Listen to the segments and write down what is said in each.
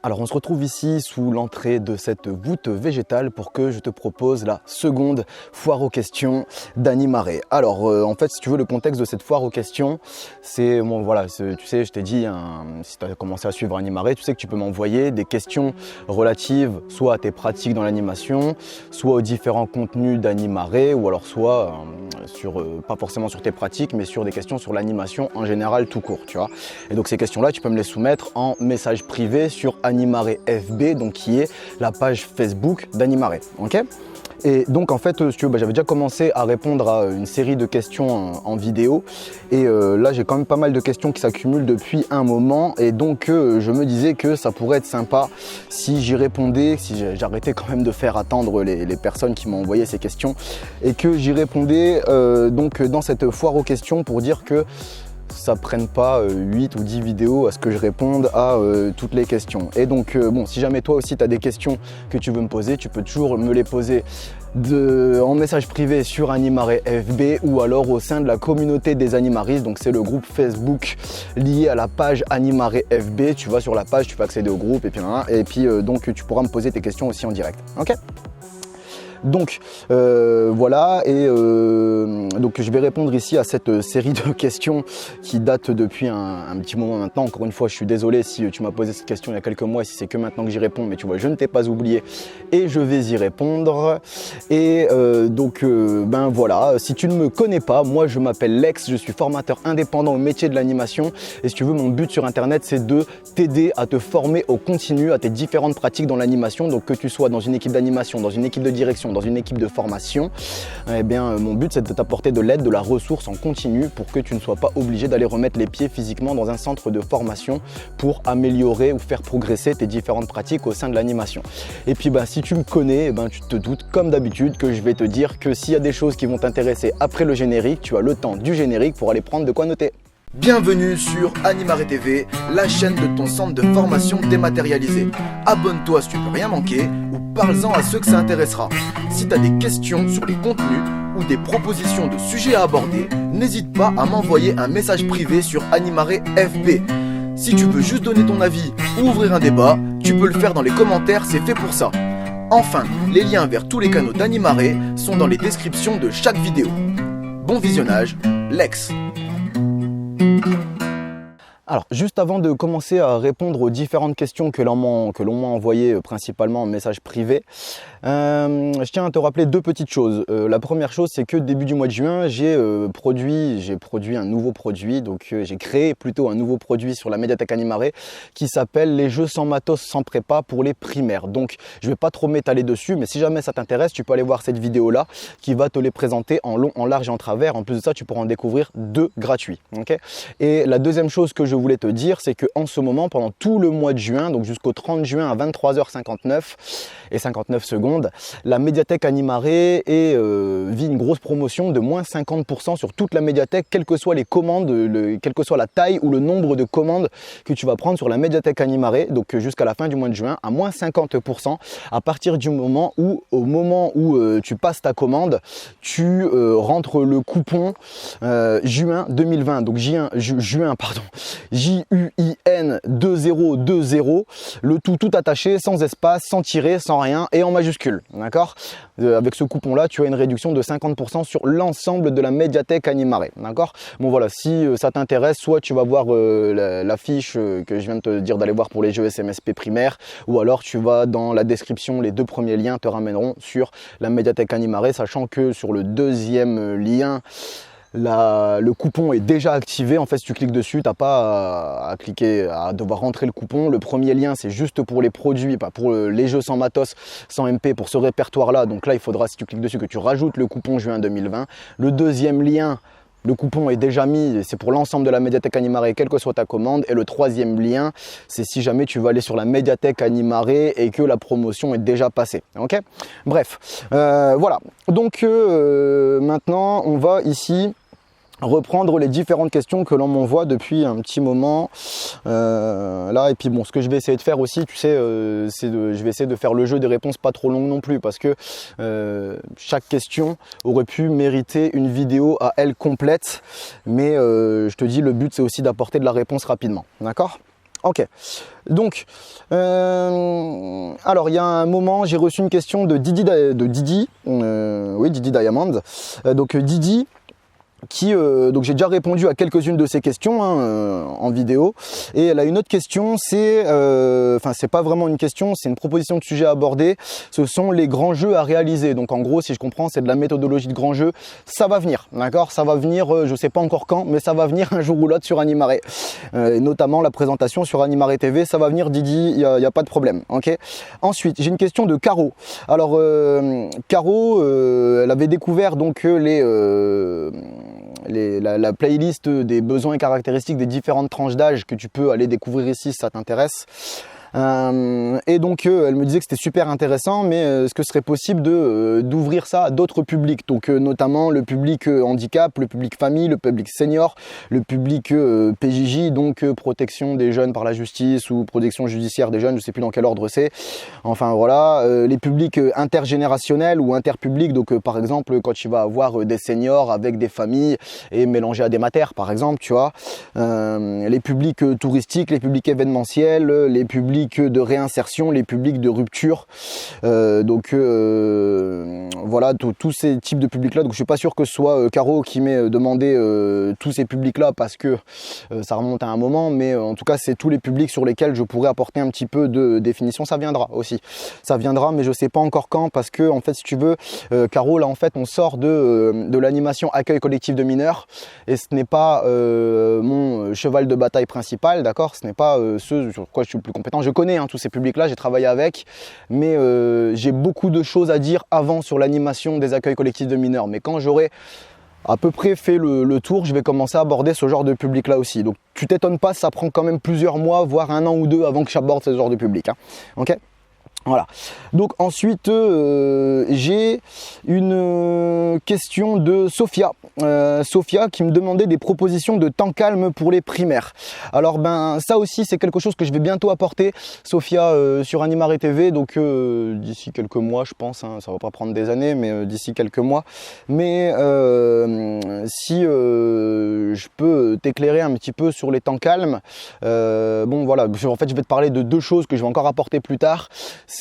Alors on se retrouve ici sous l'entrée de cette voûte végétale pour que je te propose la seconde foire aux questions d'Animaré. Alors en fait, si tu veux, le contexte de cette foire aux questions, c'est bon, voilà, tu sais, je t'ai dit, si tu as commencé à suivre Animaré, tu sais que tu peux m'envoyer des questions relatives soit à tes pratiques dans l'animation, soit aux différents contenus d'Animaré, ou alors soit pas forcément sur tes pratiques, mais sur des questions sur l'animation en général tout court, tu vois. Et donc ces questions-là, tu peux me les soumettre en message privé sur Animaré FB, donc qui est la page Facebook d'Animaré, ok. Et donc en fait, si tu veux, j'avais déjà commencé à répondre à une série de questions en vidéo et là j'ai quand même pas mal de questions qui s'accumulent depuis un moment et donc je me disais que ça pourrait être sympa si j'y répondais, si j'arrêtais quand même de faire attendre les personnes qui m'ont envoyé ces questions et que j'y répondais donc dans cette foire aux questions pour dire que ça prenne pas 8 ou 10 vidéos à ce que je réponde à toutes les questions. Et donc bon, si jamais toi aussi tu as des questions que tu veux me poser, tu peux toujours me les poser en message privé sur Animaré FB ou alors au sein de la communauté des animaristes. Donc c'est le groupe Facebook lié à la page Animaré FB. Tu vas sur la page, tu peux accéder au groupe et puis donc tu pourras me poser tes questions aussi en direct. Ok ? Donc voilà, et donc je vais répondre ici à cette série de questions qui date depuis un petit moment maintenant. Encore une fois, je suis désolé si tu m'as posé cette question il y a quelques mois et si c'est que maintenant que j'y réponds, mais tu vois, je ne t'ai pas oublié et je vais y répondre. Et donc ben voilà, si tu ne me connais pas, moi je m'appelle Lex, je suis formateur indépendant au métier de l'animation et si tu veux, mon but sur internet c'est de t'aider à te former au continu à tes différentes pratiques dans l'animation. Donc que tu sois dans une équipe d'animation, dans une équipe de direction, dans une équipe de formation, eh bien mon but c'est de t'apporter de l'aide, de la ressource en continu pour que tu ne sois pas obligé d'aller remettre les pieds physiquement dans un centre de formation pour améliorer ou faire progresser tes différentes pratiques au sein de l'animation. Et puis si tu me connais, tu te doutes comme d'habitude que je vais te dire que s'il y a des choses qui vont t'intéresser après le générique, tu as le temps du générique pour aller prendre de quoi noter. Bienvenue sur Animaré TV, la chaîne de ton centre de formation dématérialisé. Abonne-toi si tu veux rien manquer ou parle-en à ceux que ça intéressera. Si tu as des questions sur les contenus ou des propositions de sujets à aborder, n'hésite pas à m'envoyer un message privé sur Animaré FB. Si tu veux juste donner ton avis ou ouvrir un débat, tu peux le faire dans les commentaires, c'est fait pour ça. Enfin, les liens vers tous les canaux d'Animaré sont dans les descriptions de chaque vidéo. Bon visionnage, Lex. Alors, juste avant de commencer à répondre aux différentes questions que l'on m'a envoyées principalement en message privé, je tiens à te rappeler deux petites choses. La première chose, c'est que début du mois de juin, j'ai produit un nouveau produit, donc j'ai créé plutôt un nouveau produit sur la médiathèque Animaré qui s'appelle les jeux sans matos, sans prépa pour les primaires. Donc, je vais pas trop m'étaler dessus, mais si jamais ça t'intéresse, tu peux aller voir cette vidéo-là qui va te les présenter en long, en large et en travers. En plus de ça, tu pourras en découvrir 2 gratuits. Okay ? Et la deuxième chose que je voulais te dire, c'est qu'en ce moment, pendant tout le mois de juin, donc jusqu'au 30 juin à 23h59 et 59 secondes, la médiathèque Animaré vit une grosse promotion de moins 50% sur toute la médiathèque, quelles que soient les commandes, quelle que soit la taille ou le nombre de commandes que tu vas prendre sur la médiathèque Animaré, donc jusqu'à la fin du mois de juin, à moins 50% à partir du moment où, tu passes ta commande, tu rentres le coupon juin 2020, donc juin JUIN2020, le tout attaché, sans espace, sans tiret, sans rien et en majuscule, d'accord. Avec ce coupon là, tu as une réduction de 50% sur l'ensemble de la médiathèque Animaré, d'accord. Bon voilà, si ça t'intéresse, soit tu vas voir la fiche que je viens de te dire d'aller voir pour les jeux SMSP primaires, ou alors tu vas dans la description, les 2 premiers liens te ramèneront sur la médiathèque Animaré, sachant que sur le deuxième lien, le coupon est déjà activé. En fait, si tu cliques dessus, tu n'as pas à devoir rentrer le coupon. Le premier lien, c'est juste pour les produits, pour les jeux sans matos, sans MP, pour ce répertoire-là. Donc là, il faudra, si tu cliques dessus, que tu rajoutes le coupon juin 2020. Le deuxième lien, le coupon est déjà mis, c'est pour l'ensemble de la médiathèque Animaré, quelle que soit ta commande. Et le troisième lien, c'est si jamais tu vas aller sur la médiathèque Animaré et que la promotion est déjà passée. Ok ? Bref, voilà. Donc maintenant, on va ici reprendre les différentes questions que l'on m'envoie depuis un petit moment là. Et puis bon, ce que je vais essayer de faire aussi, tu sais, je vais essayer de faire le jeu des réponses pas trop longues non plus, parce que chaque question aurait pu mériter une vidéo à elle complète, mais je te dis, le but c'est aussi d'apporter de la réponse rapidement, d'accord. Ok. Donc, alors il y a un moment, j'ai reçu une question de Didi, oui, Didi Diamond. Donc Didi, donc j'ai déjà répondu à quelques-unes de ces questions en vidéo, et elle a une autre question, c'est c'est pas vraiment une question, c'est une proposition de sujet à aborder. Ce sont les grands jeux à réaliser. Donc en gros, si je comprends, c'est de la méthodologie de grands jeux. Ça va venir, d'accord, ça va venir, je sais pas encore quand, mais ça va venir un jour ou l'autre sur Animare, notamment la présentation sur Animare TV, ça va venir, Didi, il y a pas de problème. Ok. Ensuite, j'ai une question de Caro. Alors Caro, elle avait découvert donc la playlist des besoins et caractéristiques des différentes tranches d'âge que tu peux aller découvrir ici si ça t'intéresse. Et donc elle me disait que c'était super intéressant, mais est-ce que ce serait possible d'ouvrir ça à d'autres publics, donc notamment le public handicap, le public famille, le public senior, le public PJJ, donc protection des jeunes par la justice ou protection judiciaire des jeunes, je sais plus dans quel ordre c'est. Enfin voilà, les publics intergénérationnels ou interpublics, donc par exemple quand tu vas avoir des seniors avec des familles et mélangés à des matères par exemple, tu vois, les publics touristiques, les publics événementiels, les publics de réinsertion, les publics de rupture, voilà, tous ces types de publics là. Donc je suis pas sûr que ce soit Caro qui m'ait demandé tous ces publics là, parce que ça remonte à un moment, mais en tout cas c'est tous les publics sur lesquels je pourrais apporter un petit peu de définition. Ça viendra aussi, ça viendra, mais je sais pas encore quand, parce que en fait si tu veux, Caro, là en fait on sort de l'animation accueil collectif de mineurs, et ce n'est pas mon cheval de bataille principal, d'accord, ce n'est pas ce sur quoi je suis le plus compétent. Je connais tous ces publics-là, j'ai travaillé avec, mais j'ai beaucoup de choses à dire avant sur l'animation des accueils collectifs de mineurs. Mais quand j'aurai à peu près fait le tour, je vais commencer à aborder ce genre de public-là aussi. Donc tu t'étonnes pas, ça prend quand même plusieurs mois, voire un an ou deux avant que j'aborde ce genre de public. Ok ? Voilà. Donc ensuite, j'ai une question de Sophia. Sophia qui me demandait des propositions de temps calme pour les primaires. Alors ça aussi c'est quelque chose que je vais bientôt apporter, Sophia, sur Animare TV. Donc d'ici quelques mois, je pense. Ça va pas prendre des années, mais d'ici quelques mois. Mais si je peux t'éclairer un petit peu sur les temps calmes. Bon voilà. En fait, je vais te parler de deux choses que je vais encore apporter plus tard.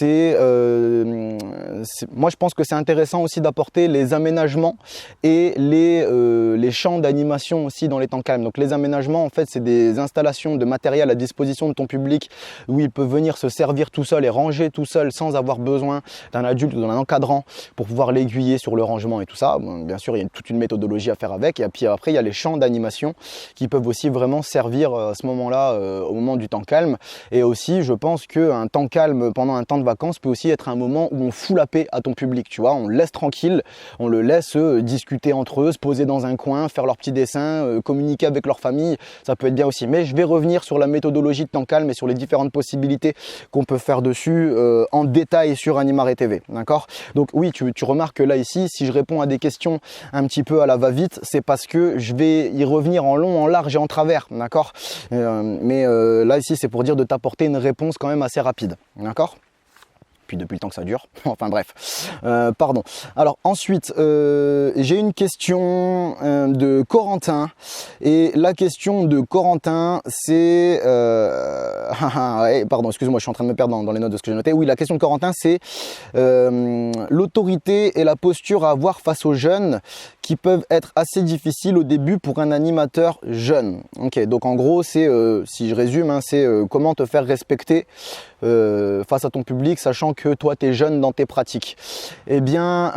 Moi je pense que c'est intéressant aussi d'apporter les aménagements et les champs d'animation aussi dans les temps calmes. Donc les aménagements, en fait, c'est des installations de matériel à disposition de ton public où il peut venir se servir tout seul et ranger tout seul sans avoir besoin d'un adulte ou d'un encadrant pour pouvoir l'aiguiller sur le rangement et tout ça. Bon, bien sûr, il y a toute une méthodologie à faire avec, et puis après il y a les champs d'animation qui peuvent aussi vraiment servir à ce moment-là, au moment du temps calme. Et aussi je pense qu'un temps calme pendant un temps de vacances peut aussi être un moment où on fout la paix à ton public, tu vois, on le laisse tranquille, on le laisse discuter entre eux, se poser dans un coin, faire leurs petits dessins, communiquer avec leur famille, ça peut être bien aussi. Mais je vais revenir sur la méthodologie de temps calme et sur les différentes possibilités qu'on peut faire dessus en détail sur Animare TV, d'accord? Donc oui, tu remarques que là ici, si je réponds à des questions un petit peu à la va-vite, c'est parce que je vais y revenir en long, en large et en travers, d'accord? Mais là ici, c'est pour dire de t'apporter une réponse quand même assez rapide, d'accord? Puis depuis le temps que ça dure, enfin bref, pardon. Alors ensuite, j'ai une question de Corentin, et la question de Corentin c'est, ouais, pardon, excuse-moi, je suis en train de me perdre dans les notes de ce que j'ai noté. Oui, la question de Corentin c'est l'autorité et la posture à avoir face aux jeunes qui peuvent être assez difficiles au début pour un animateur jeune. Ok, donc en gros c'est, si je résume, c'est comment te faire respecter face à ton public, sachant que toi tu es jeune dans tes pratiques. Eh bien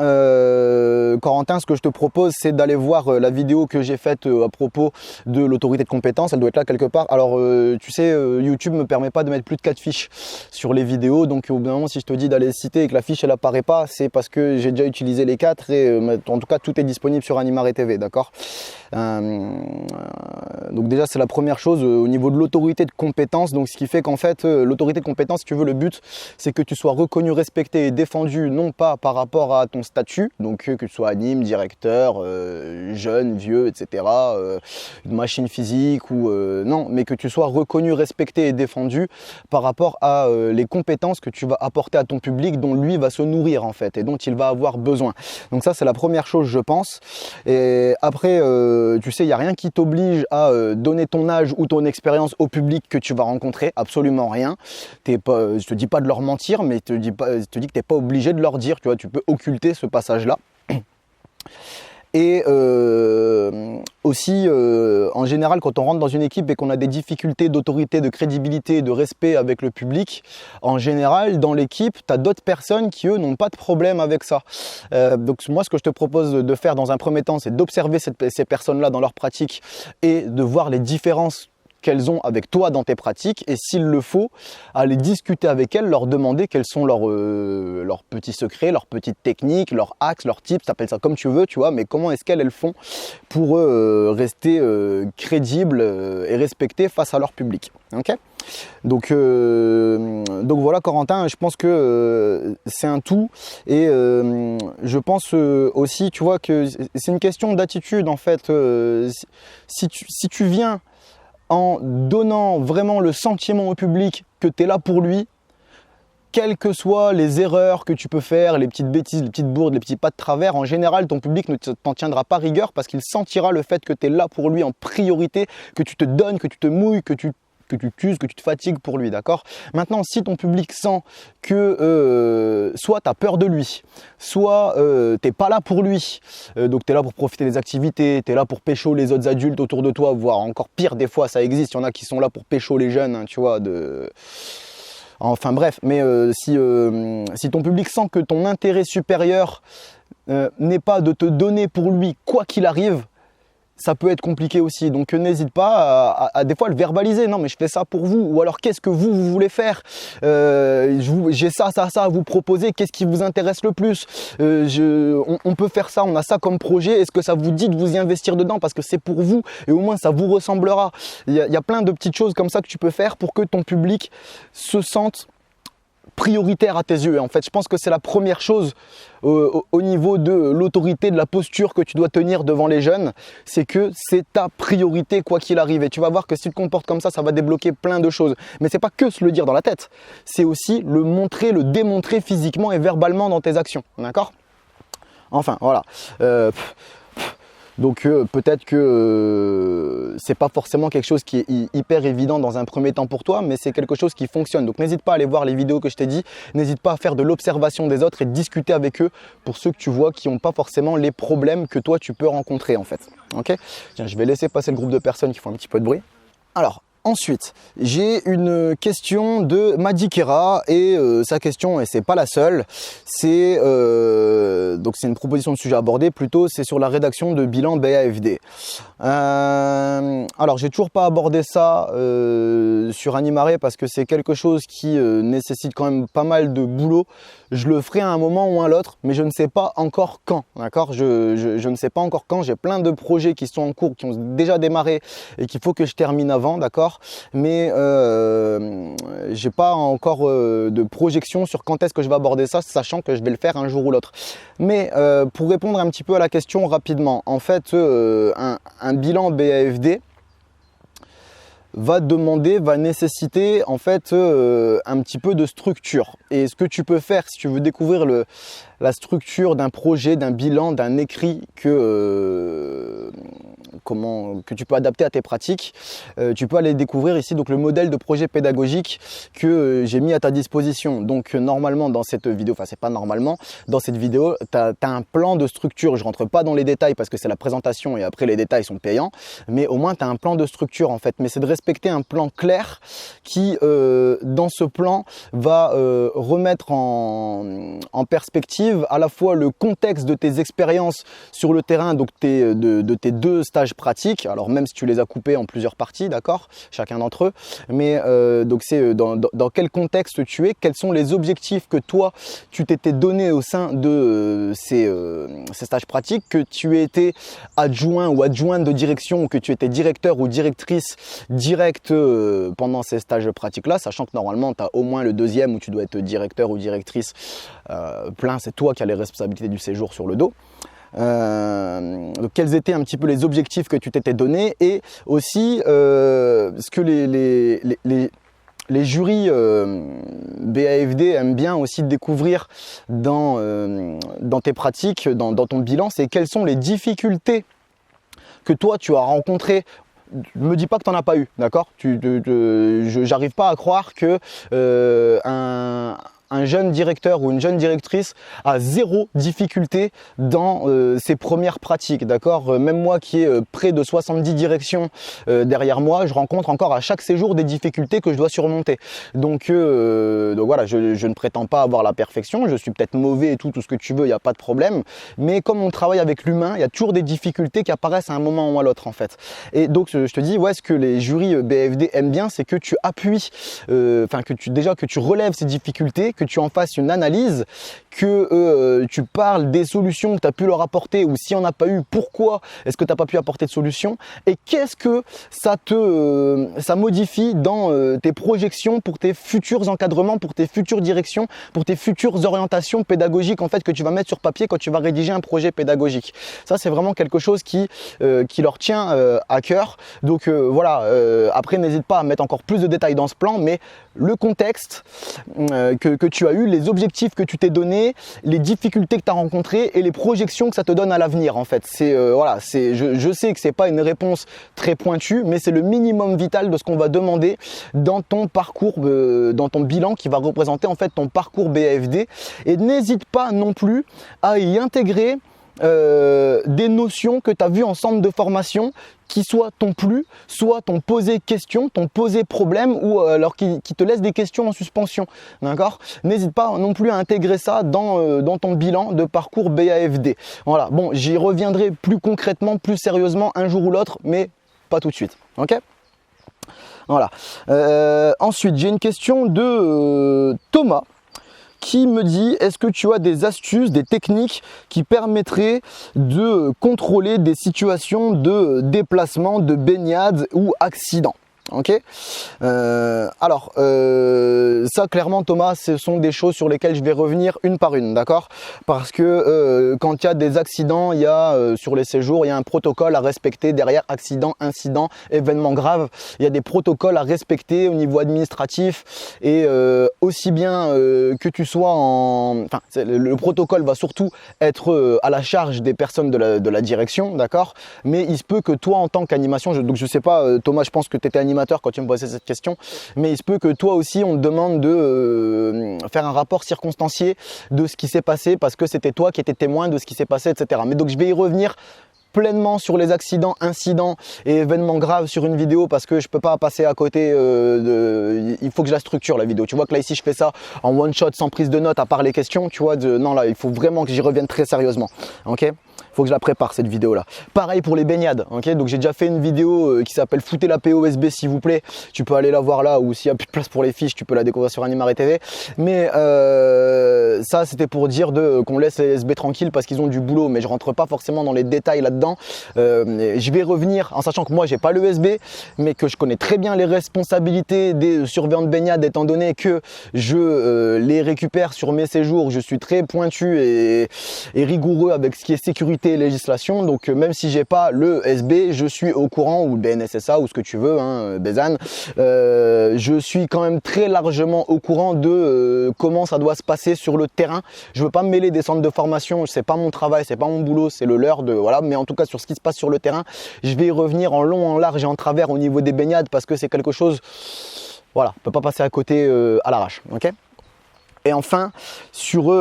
Corentin, ce que je te propose, c'est d'aller voir la vidéo que j'ai faite à propos de l'autorité de compétence. Elle doit être là quelque part. Alors tu sais, YouTube me permet pas de mettre plus de 4 fiches sur les vidéos, donc au bout d'un moment, si je te dis d'aller citer et que la fiche elle apparaît pas, c'est parce que j'ai déjà utilisé les 4, et en tout cas tout est disponible sur Animare TV, d'accord? Donc déjà c'est la première chose au niveau de l'autorité de compétence. Donc ce qui fait qu'en fait l'autorité de compétence, si tu veux, le but c'est que tu sois reconnu, respecté et défendu, non pas par rapport à ton statut, donc que tu sois anime, directeur, jeune, vieux, etc., une machine physique ou non, mais que tu sois reconnu, respecté et défendu par rapport à les compétences que tu vas apporter à ton public, dont lui va se nourrir en fait et dont il va avoir besoin. Donc ça c'est la première chose, je pense. Et après, tu sais, il n'y a rien qui t'oblige à donner ton âge ou ton expérience au public que tu vas rencontrer, absolument rien. Je te dis pas de leur mentir, mais je te dis que tu n'es pas obligé de leur dire, tu vois, tu peux occulter ce passage-là. Et aussi, en général, quand on rentre dans une équipe et qu'on a des difficultés d'autorité, de crédibilité, de respect avec le public, en général, dans l'équipe, tu as d'autres personnes qui, eux, n'ont pas de problème avec ça. Donc moi, ce que je te propose de faire dans un premier temps, c'est d'observer ces personnes-là dans leur pratique et de voir les différences qu'elles ont avec toi dans tes pratiques, et s'il le faut, aller discuter avec elles, leur demander quels sont leurs petits secrets, leurs petites techniques, leurs hacks, leurs tips, t'appelles ça comme tu veux, tu vois, mais comment est-ce qu'elles font pour rester crédibles et respectées face à leur public. Ok ? Donc voilà, Corentin, je pense que c'est un tout, et je pense aussi, tu vois, que c'est une question d'attitude en fait. Si tu viens en donnant vraiment le sentiment au public que tu es là pour lui, quelles que soient les erreurs que tu peux faire, les petites bêtises, les petites bourdes, les petits pas de travers, en général, ton public ne t'en tiendra pas rigueur parce qu'il sentira le fait que tu es là pour lui en priorité, que tu te donnes, que tu te mouilles, que tu t'uses, que tu te fatigues pour lui, d'accord ? Maintenant, si ton public sent que soit tu as peur de lui, soit tu n'es pas là pour lui, donc tu es là pour profiter des activités, tu es là pour pécho les autres adultes autour de toi, voire encore pire, des fois ça existe, il y en a qui sont là pour pécho les jeunes, hein, tu vois, enfin bref, mais si ton public sent que ton intérêt supérieur n'est pas de te donner pour lui quoi qu'il arrive, ça peut être compliqué aussi, donc n'hésite pas à des fois le verbaliser. Non mais je fais ça pour vous, ou alors qu'est-ce que vous voulez faire, j'ai ça à vous proposer, qu'est-ce qui vous intéresse le plus, on peut faire ça, on a ça comme projet, est-ce que ça vous dit de vous y investir dedans parce que c'est pour vous et au moins ça vous ressemblera. Il y a plein de petites choses comme ça que tu peux faire pour que ton public se sente prioritaire à tes yeux. Et en fait, je pense que c'est la première chose au niveau de l'autorité, de la posture que tu dois tenir devant les jeunes, c'est que c'est ta priorité quoi qu'il arrive. Et tu vas voir que si tu te comportes comme ça va débloquer plein de choses. Mais c'est pas que se le dire dans la tête, c'est aussi le montrer, le démontrer physiquement et verbalement dans tes actions. D'accord ? Enfin, voilà. Donc peut-être que c'est pas forcément quelque chose qui est hyper évident dans un premier temps pour toi, mais c'est quelque chose qui fonctionne. Donc n'hésite pas à aller voir les vidéos que je t'ai dit, n'hésite pas à faire de l'observation des autres et de discuter avec eux pour ceux que tu vois qui n'ont pas forcément les problèmes que toi tu peux rencontrer en fait. Ok ? Tiens, je vais laisser passer le groupe de personnes qui font un petit peu de bruit. Alors, ensuite, j'ai une question de Madikera et sa question, et c'est pas la seule, donc c'est une proposition de sujet abordé, plutôt c'est sur la rédaction de bilan BAFD. Alors j'ai toujours pas abordé ça sur Animare parce que c'est quelque chose qui nécessite quand même pas mal de boulot. Je le ferai à un moment ou à l'autre, mais je ne sais pas encore quand, d'accord ? Je ne sais pas encore quand, j'ai plein de projets qui sont en cours, qui ont déjà démarré et qu'il faut que je termine avant, d'accord ? Mais j'ai pas encore de projection sur quand est-ce que je vais aborder ça, sachant que je vais le faire un jour ou l'autre. Mais pour répondre un petit peu à la question rapidement, en fait, un bilan BAFD va nécessiter en fait un petit peu de structure. Et ce que tu peux faire si tu veux découvrir la structure d'un projet, d'un bilan, d'un écrit que tu peux adapter à tes pratiques, tu peux aller découvrir ici donc le modèle de projet pédagogique que j'ai mis à ta disposition. Donc normalement dans cette vidéo, enfin c'est pas normalement, dans cette vidéo tu as un plan de structure. Je rentre pas dans les détails parce que c'est la présentation et après les détails sont payants, mais au moins tu as un plan de structure en fait. Mais c'est de respecter un plan clair qui dans ce plan va remettre en perspective à la fois le contexte de tes expériences sur le terrain, donc de tes 2 stages pratiques, alors même si tu les as coupés en plusieurs parties, d'accord, chacun d'entre eux, mais donc c'est dans quel contexte tu es, quels sont les objectifs que toi tu t'étais donné au sein de ces stages pratiques, que tu étais adjoint ou adjointe de direction, ou que tu étais directeur ou directrice directe pendant ces stages pratiques là, sachant que normalement tu as au moins le 2e où tu dois être directeur ou directrice plein, c'est toi qui as les responsabilités du séjour sur le dos. Donc quels étaient un petit peu les objectifs que tu t'étais donné, et aussi ce que les jurys BAFD aiment bien aussi découvrir dans tes pratiques, dans ton bilan, c'est quelles sont les difficultés que toi tu as rencontrées. Me dis pas que tu n'en as pas eu, d'accord? J'arrive pas à croire que un jeune directeur ou une jeune directrice a zéro difficulté dans ses premières pratiques, d'accord? Même moi qui ai près de 70 directions derrière moi, je rencontre encore à chaque séjour des difficultés que je dois surmonter. Donc voilà, je ne prétends pas avoir la perfection, je suis peut-être mauvais et tout ce que tu veux, il n'y a pas de problème. Mais comme on travaille avec l'humain, il y a toujours des difficultés qui apparaissent à un moment ou à l'autre en fait. Et donc je te dis, ouais, ce que les jurys BAFD aiment bien, c'est que tu appuies, que tu relèves ces difficultés, que tu en fasses une analyse, que tu parles des solutions que tu as pu leur apporter, ou s'il n'y en a pas eu, pourquoi est-ce que tu n'as pas pu apporter de solution, et qu'est-ce que ça modifie dans tes projections pour tes futurs encadrements, pour tes futures directions, pour tes futures orientations pédagogiques en fait que tu vas mettre sur papier quand tu vas rédiger un projet pédagogique. Ça, c'est vraiment quelque chose qui leur tient à cœur. Donc voilà, après n'hésite pas à mettre encore plus de détails dans ce plan, mais le contexte que tu as eu, les objectifs que tu t'es donné, les difficultés que tu as rencontrées et les projections que ça te donne à l'avenir en fait. Je sais que c'est pas une réponse très pointue, mais c'est le minimum vital de ce qu'on va demander dans ton parcours, dans ton bilan qui va représenter en fait ton parcours BAFD. Et n'hésite pas non plus à y intégrer des notions que tu as vues en centre de formation qui soit t'ont plu, soit t'ont posé question, t'ont posé problème, ou alors qui te laissent des questions en suspension, d'accord? N'hésite pas non plus à intégrer ça dans ton bilan de parcours BAFD. Voilà, bon, j'y reviendrai plus concrètement, plus sérieusement un jour ou l'autre, mais pas tout de suite, ok? Voilà. Ensuite, j'ai une question de Thomas qui me dit: est-ce que tu as des astuces, des techniques qui permettraient de contrôler des situations de déplacement, de baignade ou accident? Ok, alors ça clairement Thomas, ce sont des choses sur lesquelles je vais revenir une par une, d'accord? Parce que quand il y a des accidents, il y a sur les séjours, il y a un protocole à respecter derrière: accident, incident, événement grave. Il y a des protocoles à respecter au niveau administratif, et aussi bien que tu sois le protocole va surtout être à la charge des personnes de la direction, d'accord? Mais il se peut que toi en tant qu'animation, donc je sais pas Thomas, je pense que tu étais animateur quand tu me posais cette question, mais il se peut que toi aussi on te demande de faire un rapport circonstancié de ce qui s'est passé parce que c'était toi qui étais témoin de ce qui s'est passé, etc. Mais donc je vais y revenir pleinement sur les accidents, incidents et événements graves sur une vidéo, parce que je peux pas passer à côté il faut que je la structure la vidéo. Tu vois que là ici je fais ça en one shot sans prise de notes à part les questions, tu vois, non là il faut vraiment que j'y revienne très sérieusement, ok? Faut que je la prépare cette vidéo là. Pareil pour les baignades, ok? Donc j'ai déjà fait une vidéo qui s'appelle foutez la POSB s'il vous plaît. Tu peux aller la voir là, ou s'il n'y a plus de place pour les fiches, tu peux la découvrir sur Animare TV. Mais ça c'était pour dire qu'on laisse les SB tranquilles parce qu'ils ont du boulot, mais je rentre pas forcément dans les détails là-dedans. Je vais revenir en sachant que moi j'ai pas le SB, mais que je connais très bien les responsabilités des surveillants de baignade, étant donné que je les récupère sur mes séjours. Je suis très pointu et rigoureux avec ce qui est sécurité et législation, donc même si j'ai pas le SB, je suis au courant, ou le BNSSA ou ce que tu veux, hein, Bézanne, je suis quand même très largement au courant de comment ça doit se passer sur le terrain. Je veux pas me mêler des centres de formation, c'est pas mon travail, c'est pas mon boulot, c'est le leur, voilà, mais en tout cas sur ce qui se passe sur le terrain, je vais y revenir en long, en large et en travers au niveau des baignades, parce que c'est quelque chose, voilà, on peut pas passer à côté à l'arrache, ok? Et enfin, sur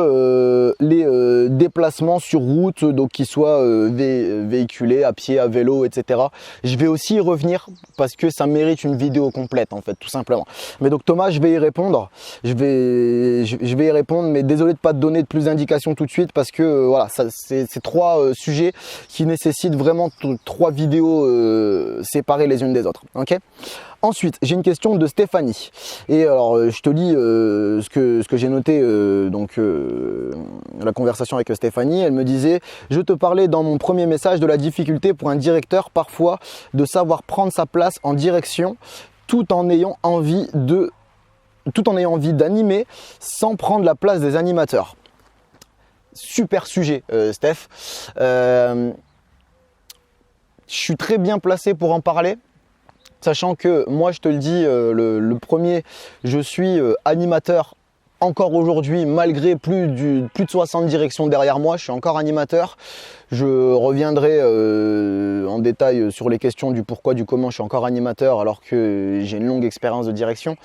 les déplacements sur route, donc qu'ils soient véhiculés à pied, à vélo, etc. Je vais aussi y revenir parce que ça mérite une vidéo complète en fait, tout simplement. Mais donc Thomas, je vais y répondre. Je vais y répondre, mais désolé de ne pas te donner de plus d'indications tout de suite parce que voilà, c'est trois sujets qui nécessitent vraiment trois vidéos séparées les unes des autres. Ok ? Ensuite, j'ai une question de Stéphanie. Et alors, je te lis ce que j'ai noté, la conversation avec Stéphanie. Elle me disait: je te parlais dans mon premier message de la difficulté pour un directeur parfois de savoir prendre sa place en direction tout en ayant envie d'animer sans prendre la place des animateurs. Super sujet, Steph. Je suis très bien placé pour en parler, Sachant que moi, je te le dis, le premier, je suis animateur encore aujourd'hui, malgré plus de 60 directions derrière moi, je suis encore animateur. Je reviendrai en détail sur les questions du pourquoi, du comment je suis encore animateur alors que j'ai une longue expérience de direction.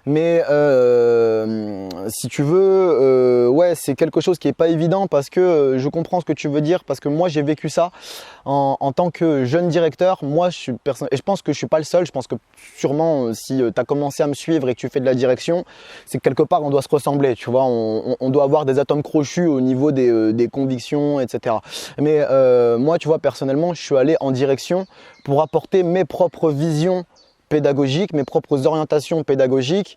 Mais si tu veux, ouais, c'est quelque chose qui n'est pas évident parce que je comprends ce que tu veux dire, parce que moi j'ai vécu ça en tant que jeune directeur. Moi, et je pense que je ne suis pas le seul. Je pense que sûrement, si tu as commencé à me suivre et que tu fais de la direction, c'est que quelque part on doit se ressembler. Tu vois, on doit avoir des atomes crochus au niveau des convictions, etc. Mais moi, tu vois, personnellement, je suis allé en direction pour apporter mes propres visions pédagogiques, mes propres orientations pédagogiques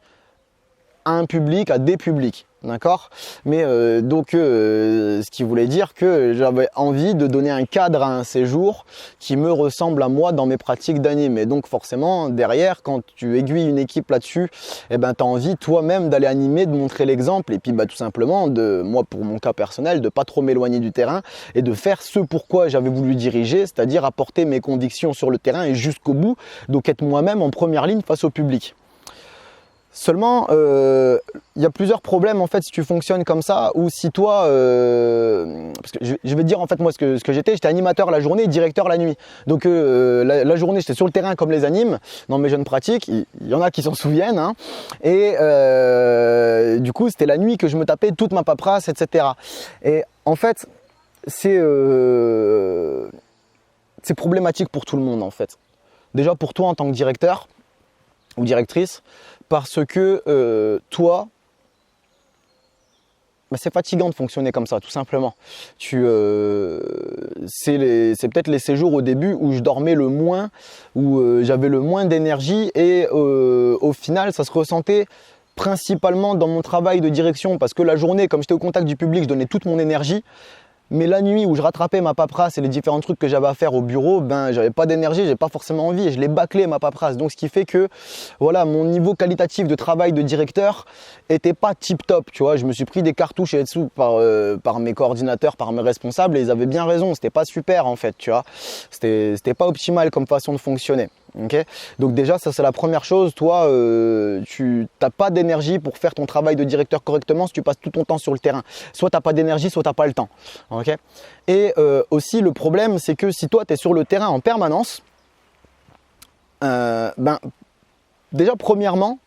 à un public, à des publics. D'accord? Mais ce qui voulait dire que j'avais envie de donner un cadre à un séjour qui me ressemble à moi dans mes pratiques d'anime. Et donc forcément, derrière, quand tu aiguilles une équipe là-dessus, eh ben, tu as envie toi-même d'aller animer, de montrer l'exemple. Et puis tout simplement, moi pour mon cas personnel, de pas trop m'éloigner du terrain et de faire ce pourquoi j'avais voulu diriger, c'est-à-dire apporter mes convictions sur le terrain et jusqu'au bout, donc être moi-même en première ligne face au public. Seulement, il y a plusieurs problèmes en fait si tu fonctionnes comme ça, ou si toi, parce que je vais te dire en fait moi ce que j'étais animateur la journée et directeur la nuit. Donc la journée j'étais sur le terrain comme les animes, dans mes jeunes pratiques, il y en a qui s'en souviennent, hein, et du coup c'était la nuit que je me tapais toute ma paperasse, etc. Et en fait c'est problématique pour tout le monde en fait. Déjà pour toi en tant que directeur ou directrice, parce que toi, c'est fatigant de fonctionner comme ça, tout simplement. C'est peut-être les séjours au début où je dormais le moins, où j'avais le moins d'énergie et au final, ça se ressentait principalement dans mon travail de direction parce que la journée, comme j'étais au contact du public, je donnais toute mon énergie. Mais la nuit où je rattrapais ma paperasse et les différents trucs que j'avais à faire au bureau, j'avais pas d'énergie, j'avais pas forcément envie et je l'ai bâclé ma paperasse. Donc ce qui fait que voilà, mon niveau qualitatif de travail de directeur était pas tip top, tu vois. Je me suis pris des cartouches et dessous par mes coordinateurs, par mes responsables et ils avaient bien raison, c'était pas super en fait, tu vois. C'était pas optimal comme façon de fonctionner. Okay, donc déjà ça c'est la première chose, toi tu n'as pas d'énergie pour faire ton travail de directeur correctement si tu passes tout ton temps sur le terrain. Soit tu n'as pas d'énergie, soit tu n'as pas le temps. Okay, et aussi le problème c'est que si toi tu es sur le terrain en permanence, déjà premièrement,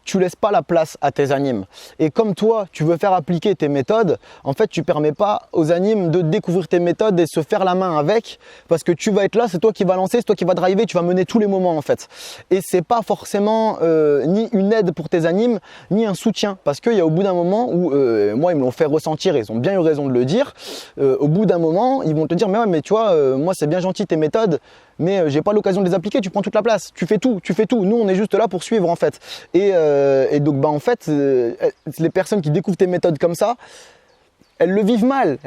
tu laisses pas la place à tes animes. Et comme toi, tu veux faire appliquer tes méthodes, en fait, tu permets pas aux animes de découvrir tes méthodes et se faire la main avec, parce que tu vas être là, c'est toi qui vas lancer, c'est toi qui vas driver, tu vas mener tous les moments en fait. Et c'est pas forcément ni une aide pour tes animes, ni un soutien, parce qu'il y a au bout d'un moment où, moi ils me l'ont fait ressentir, et ils ont bien eu raison de le dire, au bout d'un moment, ils vont te dire, mais ouais, mais tu vois, moi c'est bien gentil tes méthodes, mais j'ai pas l'occasion de les appliquer, tu prends toute la place, tu fais tout, nous on est juste là pour suivre en fait. Et donc en fait, les personnes qui découvrent tes méthodes comme ça, elles le vivent mal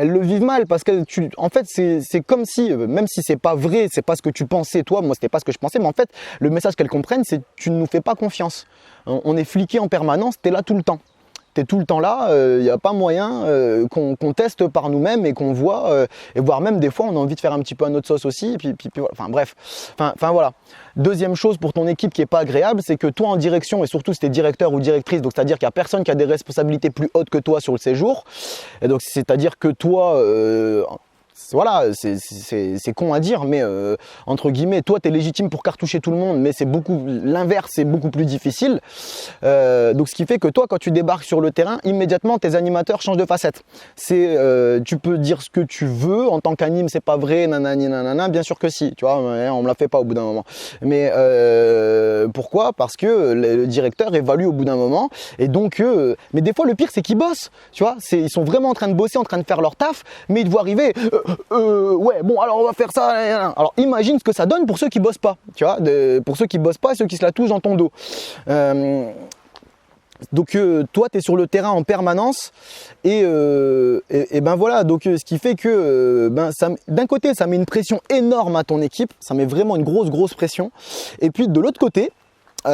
parce que en fait c'est comme si, même si c'est pas vrai, c'est pas ce que tu pensais toi, moi c'était pas ce que je pensais, mais en fait le message qu'elles comprennent c'est tu ne nous fais pas confiance, on est fliqué en permanence, t'es là tout le temps. T'es tout le temps là, il n'y a pas moyen qu'on teste par nous-mêmes et qu'on voit, et voire même des fois on a envie de faire un petit peu à notre sauce aussi, puis voilà. Enfin bref, enfin voilà. Deuxième chose pour ton équipe qui n'est pas agréable, c'est que toi en direction, et surtout si tu es directeur ou directrice, donc c'est-à-dire qu'il n'y a personne qui a des responsabilités plus hautes que toi sur le séjour, et donc c'est-à-dire que toi, voilà, c'est con à dire, mais entre guillemets, toi, tu es légitime pour cartoucher tout le monde, mais l'inverse, c'est beaucoup plus difficile. Donc, ce qui fait que toi, quand tu débarques sur le terrain, immédiatement, tes animateurs changent de facette. Tu peux dire ce que tu veux, en tant qu'anime, c'est pas vrai, nanani, nanana, bien sûr que si, tu vois, on me la fait pas au bout d'un moment. Mais pourquoi? Parce que le directeur évalue au bout d'un moment, et donc, mais des fois, le pire, c'est qu'ils bossent, tu vois, ils sont vraiment en train de bosser, en train de faire leur taf, mais ils te voient arriver, ouais, bon, alors on va faire ça. Alors imagine ce que ça donne pour ceux qui bossent pas, tu vois, pour ceux qui bossent pas et ceux qui se la touchent dans ton dos. Donc toi, tu es sur le terrain en permanence et ben voilà, donc ce qui fait que d'un côté, ça met une pression énorme à ton équipe, ça met vraiment une grosse pression. Et puis de l'autre côté, toi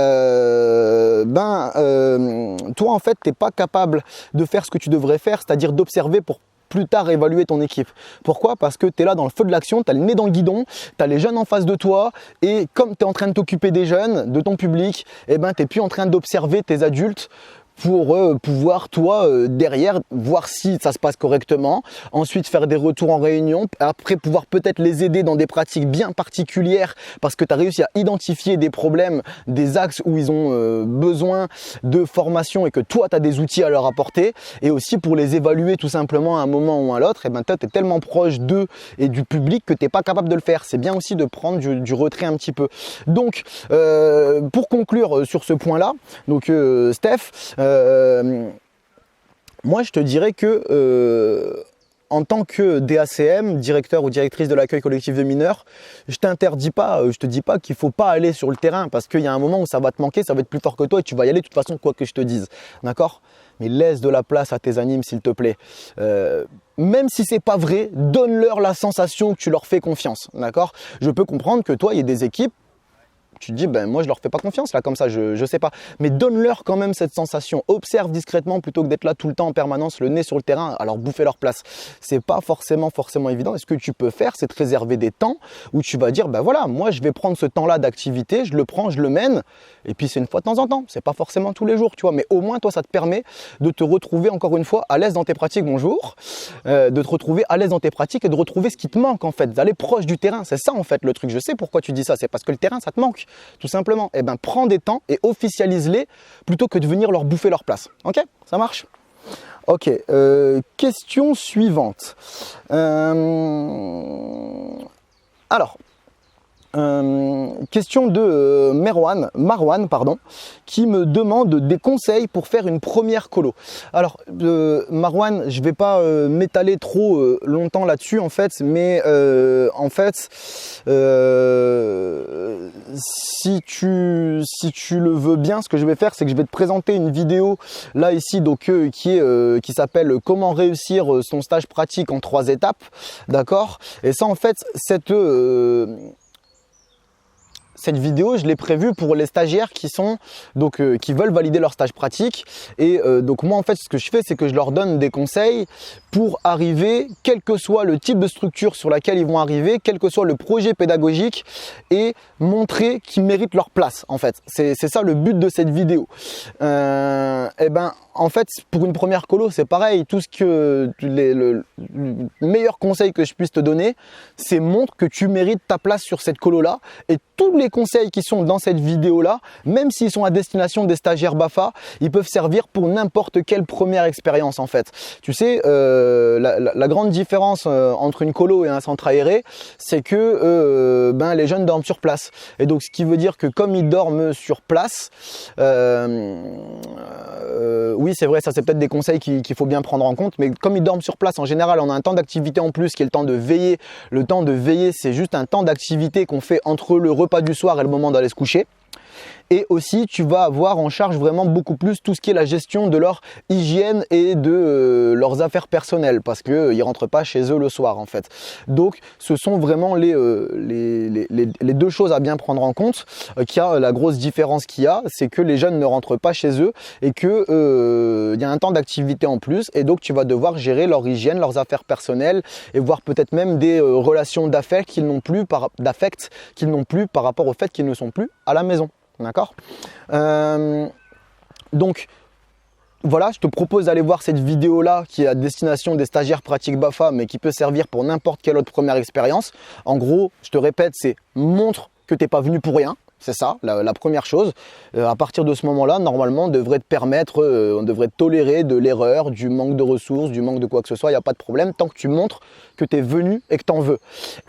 en fait, tu n'es pas capable de faire ce que tu devrais faire, c'est-à-dire d'observer pour plus tard évaluer ton équipe. Pourquoi? Parce que tu es là dans le feu de l'action, tu as le nez dans le guidon, tu as les jeunes en face de toi et comme tu es en train de t'occuper des jeunes, de ton public, eh ben, tu n'es plus en train d'observer tes adultes pour pouvoir, toi, derrière, voir si ça se passe correctement, ensuite faire des retours en réunion, après pouvoir peut-être les aider dans des pratiques bien particulières parce que tu as réussi à identifier des problèmes, des axes où ils ont besoin de formation et que toi, tu as des outils à leur apporter et aussi pour les évaluer tout simplement à un moment ou à l'autre, et ben, toi, tu es tellement proche d'eux et du public que tu n'es pas capable de le faire. C'est bien aussi de prendre du retrait un petit peu. Donc, pour conclure sur ce point-là, donc Steph, moi, je te dirais que en tant que DACM, directeur ou directrice de l'accueil collectif de mineurs, je t'interdis pas, je te dis pas qu'il faut pas aller sur le terrain parce qu'il y a un moment où ça va te manquer, ça va être plus fort que toi et tu vas y aller de toute façon quoi que je te dise, d'accord? Mais laisse de la place à tes animes s'il te plaît. Même si c'est pas vrai, donne-leur la sensation que tu leur fais confiance, d'accord? Je peux comprendre que toi, il y a des équipes. Tu te dis, ben moi je leur fais pas confiance là comme ça, je sais pas. Mais donne-leur quand même cette sensation. Observe discrètement plutôt que d'être là tout le temps en permanence, le nez sur le terrain, à leur bouffer leur place. C'est pas forcément évident. Et ce que tu peux faire, c'est te réserver des temps où tu vas dire, ben voilà, moi je vais prendre ce temps-là d'activité, je le prends, je le mène. Et puis c'est une fois de temps en temps. C'est pas forcément tous les jours, tu vois. Mais au moins toi, ça te permet de te retrouver encore une fois à l'aise dans tes pratiques. Bonjour. De te retrouver à l'aise dans tes pratiques et de retrouver ce qui te manque en fait, d'aller proche du terrain. C'est ça en fait le truc. Je sais pourquoi tu dis ça. C'est parce que le terrain, ça te manque. Tout simplement, eh ben, prends des temps et officialise-les plutôt que de venir leur bouffer leur place. Ok? Ça marche? Ok, question suivante. Alors, question de Marwan, qui me demande des conseils pour faire une première colo. Alors, Marwan, je vais pas m'étaler trop longtemps là-dessus en fait, mais si tu le veux bien, ce que je vais faire, c'est que je vais te présenter une vidéo là ici, donc qui s'appelle Comment réussir son stage pratique en 3 étapes, d'accord? Et ça en fait, cette vidéo, je l'ai prévue pour les stagiaires qui veulent valider leur stage pratique. Et donc moi, en fait, ce que je fais, c'est que je leur donne des conseils pour arriver, quel que soit le type de structure sur laquelle ils vont arriver, quel que soit le projet pédagogique, et montrer qu'ils méritent leur place, en fait. C'est ça le but de cette vidéo. Et ben, en fait, pour une première colo, c'est pareil. Le meilleur conseil que je puisse te donner, c'est montre que tu mérites ta place sur cette colo-là. Et tous les conseils qui sont dans cette vidéo-là, même s'ils sont à destination des stagiaires BAFA, ils peuvent servir pour n'importe quelle première expérience, en fait. Tu sais, la grande différence entre une colo et un centre aéré, c'est que les jeunes dorment sur place. Et donc, ce qui veut dire que comme ils dorment sur place, oui, c'est vrai, ça c'est peut-être des conseils qu'il faut bien prendre en compte, mais comme ils dorment sur place, en général, on a un temps d'activité en plus qui est le temps de veiller. Le temps de veiller, c'est juste un temps d'activité qu'on fait entre le repas du soir et le moment d'aller se coucher. Et aussi, tu vas avoir en charge vraiment beaucoup plus tout ce qui est la gestion de leur hygiène et de leurs affaires personnelles parce qu'ils ne rentrent pas chez eux le soir en fait. Donc, ce sont vraiment les deux choses à bien prendre en compte. La grosse différence qu'il y a, c'est que les jeunes ne rentrent pas chez eux et qu'il y a un temps d'activité en plus et donc tu vas devoir gérer leur hygiène, leurs affaires personnelles et voir peut-être même des relations d'affect qu'ils n'ont plus par rapport au fait qu'ils ne sont plus à la maison. D'accord? Donc voilà, je te propose d'aller voir cette vidéo là qui est à destination des stagiaires pratiques BAFA mais qui peut servir pour n'importe quelle autre première expérience. En gros, je te répète, c'est montre que tu n'es pas venu pour rien. C'est ça, la première chose. À partir de ce moment-là, normalement, on devrait te tolérer de l'erreur, du manque de ressources, du manque de quoi que ce soit, il n'y a pas de problème, tant que tu montres que tu es venu et que tu en veux.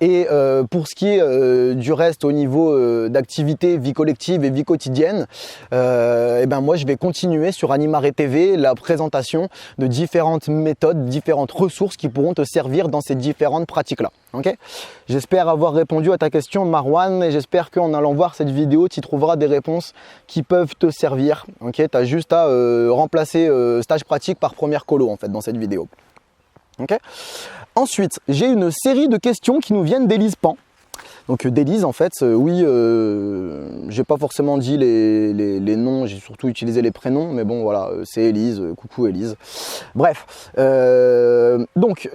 Et pour ce qui est du reste au niveau d'activité, vie collective et vie quotidienne, moi, je vais continuer sur Animare TV la présentation de différentes méthodes, différentes ressources qui pourront te servir dans ces différentes pratiques-là. Okay ? J'espère avoir répondu à ta question, Marwan, et j'espère qu'en allant voir cette vidéo, tu trouveras des réponses qui peuvent te servir. Okay ? Tu as juste à remplacer stage pratique par première colo en fait dans cette vidéo. Okay ? Ensuite, j'ai une série de questions qui nous viennent d'Élise Pan. Donc d'Élise en fait, oui, j'ai pas forcément dit les noms, j'ai surtout utilisé les prénoms, mais bon voilà, c'est Élise, coucou Élise. Bref, donc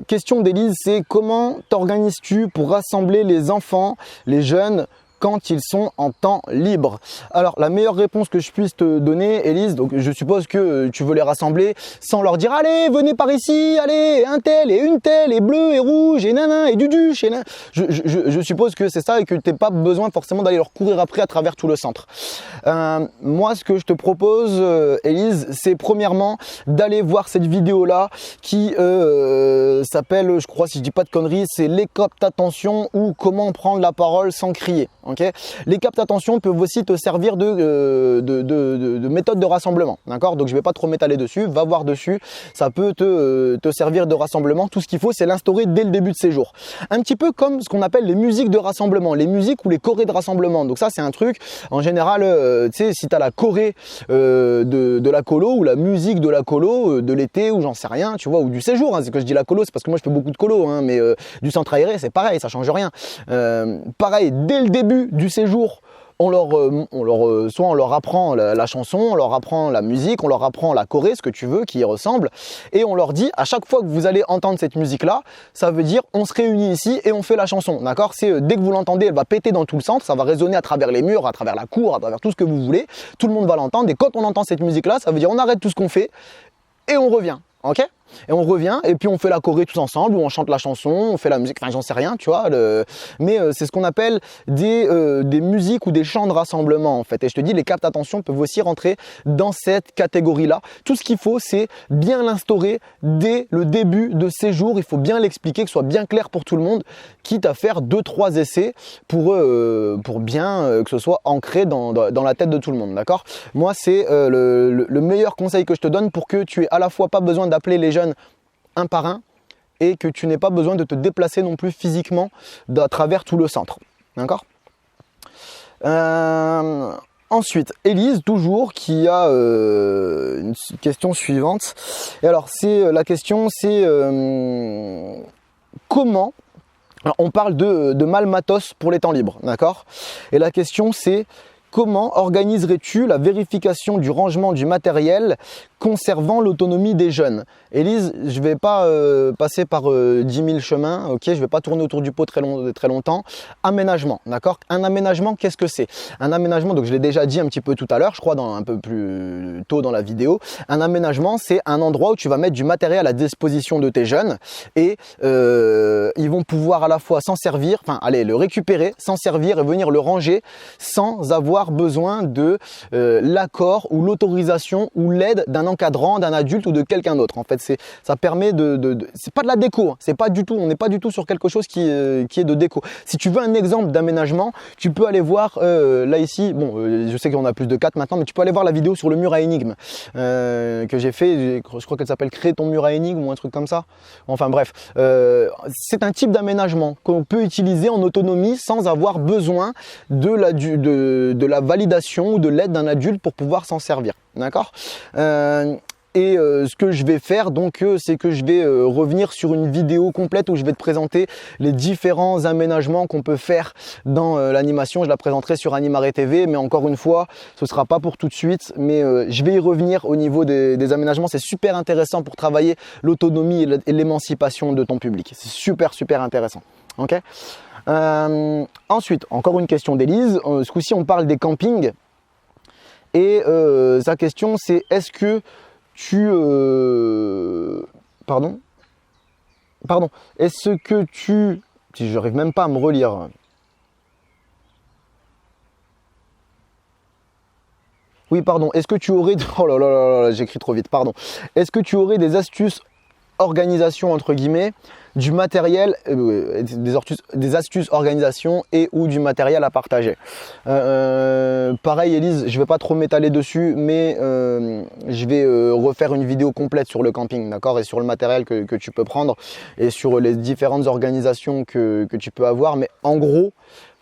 question d'Élise, c'est comment t'organises-tu pour rassembler les enfants, les jeunes, quand ils sont en temps libre? Alors la meilleure réponse que je puisse te donner, Élise, donc je suppose que tu veux les rassembler sans leur dire allez venez par ici, allez un tel et une telle et bleu et rouge et nanan et duduche et je suppose que c'est ça et que tu n'as pas besoin forcément d'aller leur courir après à travers tout le centre. Moi ce que je te propose Élise, c'est premièrement d'aller voir cette vidéo là qui s'appelle, je crois si je dis pas de conneries, c'est les captes attention ou comment prendre la parole sans crier. Okay, les captes attention peuvent aussi te servir de méthode de rassemblement, d'accord? Donc je vais pas trop m'étaler dessus, va voir dessus, ça peut te servir de rassemblement. Tout ce qu'il faut, c'est l'instaurer dès le début de séjour. Un petit peu comme ce qu'on appelle les musiques de rassemblement, les musiques ou les chorés de rassemblement. Donc ça c'est un truc, en général, tu sais, si tu as la choré de la colo ou la musique de la colo de l'été ou j'en sais rien, tu vois, ou du séjour, hein, c'est que je dis la colo, c'est parce que moi je fais beaucoup de colo, hein, mais du centre aéré c'est pareil, ça change rien. Pareil, dès le début du séjour, soit on leur apprend la chanson, on leur apprend la musique, on leur apprend la choré, ce que tu veux, qui y ressemble, et on leur dit à chaque fois que vous allez entendre cette musique-là, ça veut dire on se réunit ici et on fait la chanson, d'accord? C'est dès que vous l'entendez, elle va péter dans tout le centre, ça va résonner à travers les murs, à travers la cour, à travers tout ce que vous voulez, tout le monde va l'entendre, et quand on entend cette musique-là, ça veut dire on arrête tout ce qu'on fait et on revient, ok? Et on revient et puis on fait la choré tous ensemble ou on chante la chanson, on fait la musique, enfin j'en sais rien, tu vois. Mais c'est ce qu'on appelle des musiques ou des chants de rassemblement en fait. Et je te dis, les captes attention peuvent aussi rentrer dans cette catégorie-là. Tout ce qu'il faut, c'est bien l'instaurer dès le début de séjour. Il faut bien l'expliquer, que ce soit bien clair pour tout le monde, quitte à faire 2-3 essais pour bien que ce soit ancré dans la tête de tout le monde, d'accord? Moi, c'est le meilleur conseil que je te donne pour que tu aies à la fois pas besoin d'appeler les jeunes un par un et que tu n'aies pas besoin de te déplacer non plus physiquement à travers tout le centre, d'accord? Ensuite, Élise, toujours, qui a une question suivante. Et alors, la question, c'est comment... Alors, on parle de malmatos pour les temps libres, d'accord? Et la question, c'est comment organiserais-tu la vérification du rangement du matériel conservant l'autonomie des jeunes? Élise, je ne vais pas passer par 10 000 chemins, ok, je ne vais pas tourner autour du pot très longtemps. Aménagement, d'accord? Un aménagement, qu'est-ce que c'est? Un aménagement, donc je l'ai déjà dit un petit peu tout à l'heure, je crois un peu plus tôt dans la vidéo. Un aménagement, c'est un endroit où tu vas mettre du matériel à disposition de tes jeunes et ils vont pouvoir à la fois s'en servir, enfin aller le récupérer, s'en servir et venir le ranger sans avoir besoin de l'accord ou l'autorisation ou l'aide d'un encadrant, d'un adulte ou de quelqu'un d'autre. En fait, ça permet c'est pas de la déco, hein. C'est pas du tout, on n'est pas du tout sur quelque chose qui est de déco. Si tu veux un exemple d'aménagement, tu peux aller voir là ici, bon, je sais qu'on a plus de 4 maintenant, mais tu peux aller voir la vidéo sur le mur à énigmes que j'ai fait, je crois qu'elle s'appelle Créer ton mur à énigmes ou un truc comme ça. Enfin bref, c'est un type d'aménagement qu'on peut utiliser en autonomie sans avoir besoin de la validation ou de l'aide d'un adulte pour pouvoir s'en servir, d'accord? Ce que je vais faire donc c'est que je vais revenir sur une vidéo complète où je vais te présenter les différents aménagements qu'on peut faire dans l'animation. Je la présenterai sur Animare TV, mais encore une fois ce sera pas pour tout de suite, mais je vais y revenir au niveau des aménagements. C'est super intéressant pour travailler l'autonomie et l'émancipation de ton public. C'est super intéressant, ok? Ensuite, encore une question d'Élise. Ce coup-ci on parle des campings et sa question c'est est-ce que Pardon, est-ce que si j'arrive même pas à me relire. Oui, pardon, est-ce que tu aurais... Oh là là là là, j'écris trop vite, pardon. Est-ce que tu aurais des astuces organisation entre guillemets du matériel, des astuces organisation et ou du matériel à partager. Pareil Élise, je vais pas trop m'étaler dessus, mais je vais refaire une vidéo complète sur le camping, d'accord, et sur le matériel que tu peux prendre et sur les différentes organisations que tu peux avoir. Mais en gros,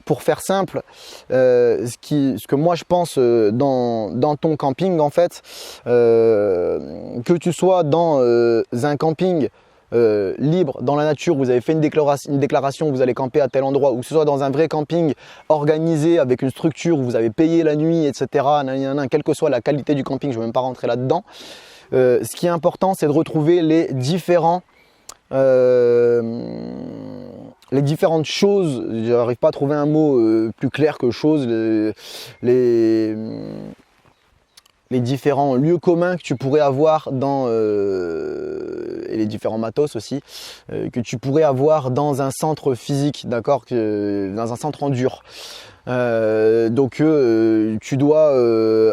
pour faire simple, ce que moi je pense dans ton camping en fait, que tu sois dans un camping libre dans la nature, vous avez fait une déclaration, vous allez camper à tel endroit, ou que ce soit dans un vrai camping organisé avec une structure où vous avez payé la nuit, etc. Quelle que soit la qualité du camping, je ne vais même pas rentrer là-dedans. Ce qui est important, c'est de retrouver les différentes choses, je n'arrive pas à trouver un mot plus clair que chose, les différents lieux communs que tu pourrais avoir et les différents matos aussi, que tu pourrais avoir dans un centre physique, d'accord, dans un centre en dur. Donc tu dois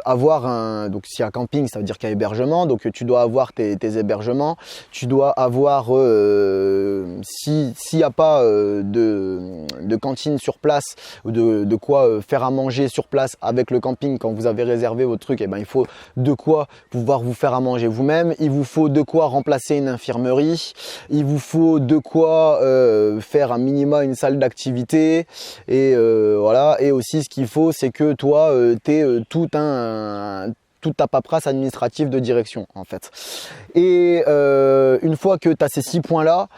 avoir donc s'il y a camping, ça veut dire qu'il y a hébergement, donc tu dois avoir tes hébergements, tu dois avoir s'il n'y a pas de cantine sur place ou de quoi faire à manger sur place avec le camping quand vous avez réservé votre truc, et ben il faut de quoi pouvoir vous faire à manger vous-même, il vous faut de quoi remplacer une infirmerie, il vous faut de quoi faire un minima une salle d'activité, et voilà. Et aussi ce qu'il faut, c'est que toi tu aies toute ta paperasse administrative de direction en fait. Et une fois que tu as ces 6 points là,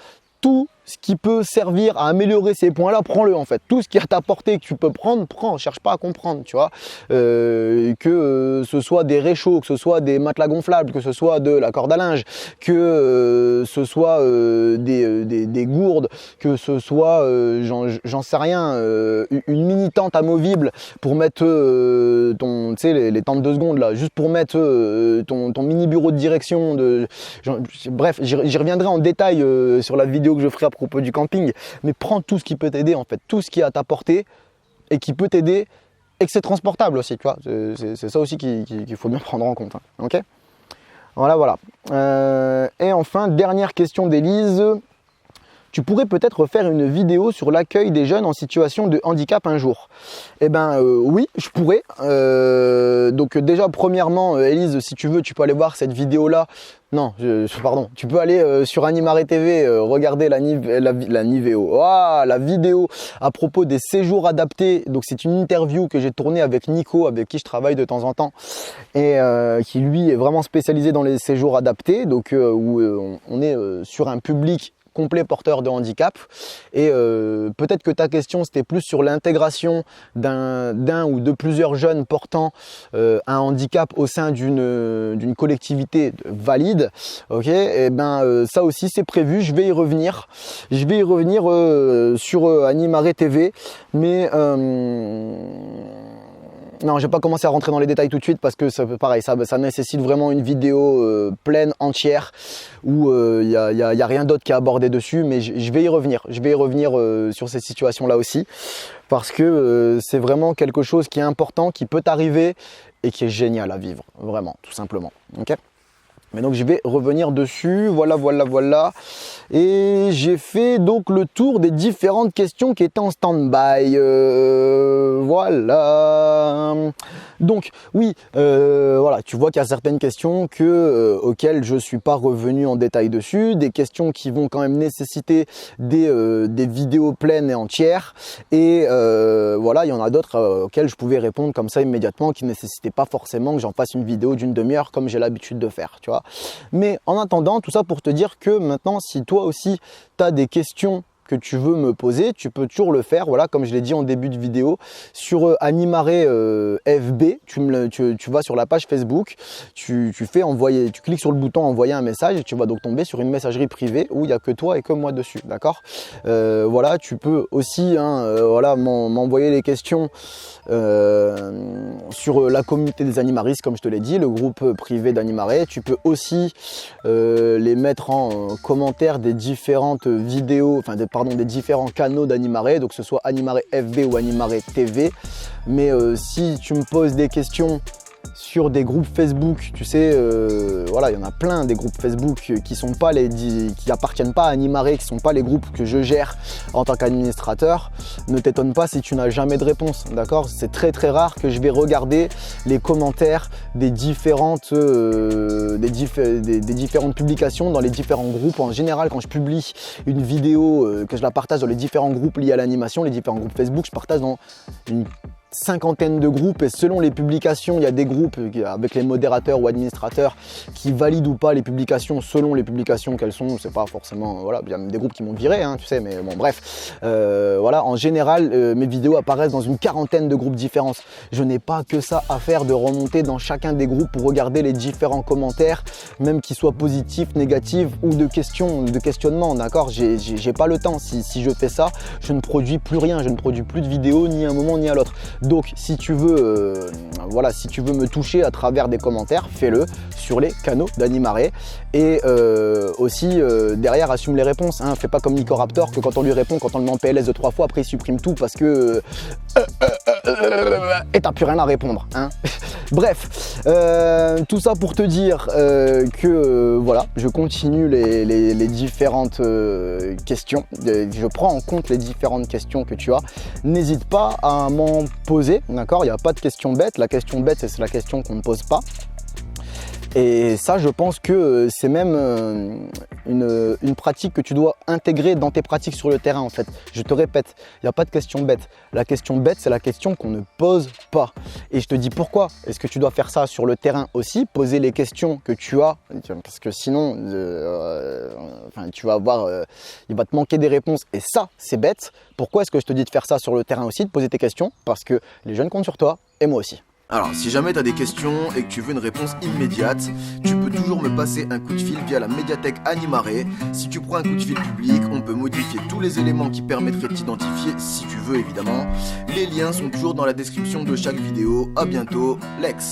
tout ce qui peut servir à améliorer ces points-là, prends-le en fait. Tout ce qui est à ta portée que tu peux prendre, prends. Cherche pas à comprendre, tu vois. Que ce soit des réchauds, que ce soit des matelas gonflables, que ce soit de la corde à linge, que ce soit des gourdes, que ce soit, j'en sais rien, une mini tente amovible pour mettre tu sais, les tentes de seconde là, juste pour mettre ton mini bureau de direction. Bref, j'y reviendrai en détail sur la vidéo que je ferai à propos du camping, mais prends tout ce qui peut t'aider en fait, tout ce qui est à ta portée et qui peut t'aider et que c'est transportable aussi, tu vois, c'est ça aussi qu'il faut bien prendre en compte, hein. Ok, voilà. Et enfin, dernière question d'Élise. Tu pourrais peut-être faire une vidéo sur l'accueil des jeunes en situation de handicap un jour. Eh ben oui, je pourrais. Donc déjà, premièrement, Élise, si tu veux, tu peux aller voir cette vidéo-là. Non, pardon. Tu peux aller sur Animare TV, regarder la vidéo à propos des séjours adaptés. Donc c'est une interview que j'ai tournée avec Nico, avec qui je travaille de temps en temps, et qui lui est vraiment spécialisé dans les séjours adaptés. Donc où on est sur un public complet porteur de handicap, et peut-être que ta question c'était plus sur l'intégration d'un ou de plusieurs jeunes portant un handicap au sein d'une collectivité valide. Ok, et ben ça aussi c'est prévu, je vais y revenir sur Animare TV, mais non, je vais pas commencer à rentrer dans les détails tout de suite parce que pareil, ça nécessite vraiment une vidéo pleine, entière, où il y a rien d'autre qu'à aborder dessus, mais je vais y revenir. Je vais y revenir sur ces situations-là aussi, parce que c'est vraiment quelque chose qui est important, qui peut arriver et qui est génial à vivre, vraiment, tout simplement. Ok ? Mais donc je vais revenir dessus, voilà. Et j'ai fait donc le tour des différentes questions qui étaient en stand-by. Voilà. Donc oui, voilà, tu vois qu'il y a certaines questions auxquelles je ne suis pas revenu en détail dessus, des questions qui vont quand même nécessiter des vidéos pleines et entières. Et voilà, il y en a d'autres auxquelles je pouvais répondre comme ça immédiatement, qui ne nécessitaient pas forcément que j'en fasse une vidéo d'une demi-heure comme j'ai l'habitude de faire, tu vois. Mais en attendant, tout ça pour te dire que maintenant, si toi aussi tu as des questions que tu veux me poser, tu peux toujours le faire, voilà, comme je l'ai dit en début de vidéo, sur Animare FB, tu vas sur la page Facebook, tu cliques sur le bouton envoyer un message et tu vas donc tomber sur une messagerie privée où il n'y a que toi et que moi dessus, d'accord. Voilà, tu peux aussi voilà, m'envoyer les questions sur la communauté des animaristes, comme je te l'ai dit, le groupe privé d'Animare. Tu peux aussi les mettre en commentaire des différentes vidéos, enfin des différents canaux d'Animare, donc que ce soit Animare FB ou Animare TV. Mais si tu me poses des questions sur des groupes Facebook, tu sais, voilà, il y en a plein des groupes Facebook qui appartiennent pas à Animare, qui sont pas les groupes que je gère en tant qu'administrateur. Ne t'étonne pas si tu n'as jamais de réponse, d'accord? C'est très très rare que je vais regarder les commentaires des différentes publications dans les différents groupes. En général, quand je publie une vidéo, que je la partage dans les différents groupes liés à l'animation, les différents groupes Facebook, je partage dans une cinquantaine de groupes et selon les publications, il y a des groupes avec les modérateurs ou administrateurs qui valident ou pas les publications selon les publications qu'elles sont. C'est pas forcément, voilà, il y a des groupes qui m'ont viré, hein, tu sais, mais bon, bref. Voilà, en général, mes vidéos apparaissent dans une quarantaine de groupes différents. Je n'ai pas que ça à faire de remonter dans chacun des groupes pour regarder les différents commentaires, même qu'ils soient positifs, négatifs ou de questions, de questionnements, d'accord? J'ai pas le temps. Si je fais ça, je ne produis plus rien, je ne produis plus de vidéos ni à un moment ni à l'autre. Donc si tu veux, voilà, si tu veux me toucher à travers des commentaires, fais-le sur les canaux d'Animaré et aussi derrière assume les réponses, hein. Fais pas comme Nico Raptor que quand on lui répond, quand on le met en PLS de 3 fois, après il supprime tout parce que et t'as plus rien à répondre, hein. Bref, tout ça pour te dire que voilà, je continue les différentes questions, je prends en compte les différentes questions que tu as. N'hésite pas à m'en poser, d'accord? Il n'y a pas de question bête, la question bête c'est la question qu'on ne pose pas. Et ça, je pense que c'est même une pratique que tu dois intégrer dans tes pratiques sur le terrain en fait. Je te répète, il n'y a pas de question bête. La question bête, c'est la question qu'on ne pose pas. Et je te dis pourquoi est-ce que tu dois faire ça sur le terrain aussi, poser les questions que tu as, parce que sinon, enfin, tu vas avoir, il va te manquer des réponses et ça, c'est bête. Pourquoi est-ce que je te dis de faire ça sur le terrain aussi, de poser tes questions? Parce que les jeunes comptent sur toi et moi aussi. Alors, si jamais tu as des questions et que tu veux une réponse immédiate, tu peux toujours me passer un coup de fil via la médiathèque Animaré. Si tu prends un coup de fil public, on peut modifier tous les éléments qui permettraient de t'identifier, si tu veux évidemment. Les liens sont toujours dans la description de chaque vidéo. À bientôt, Lex.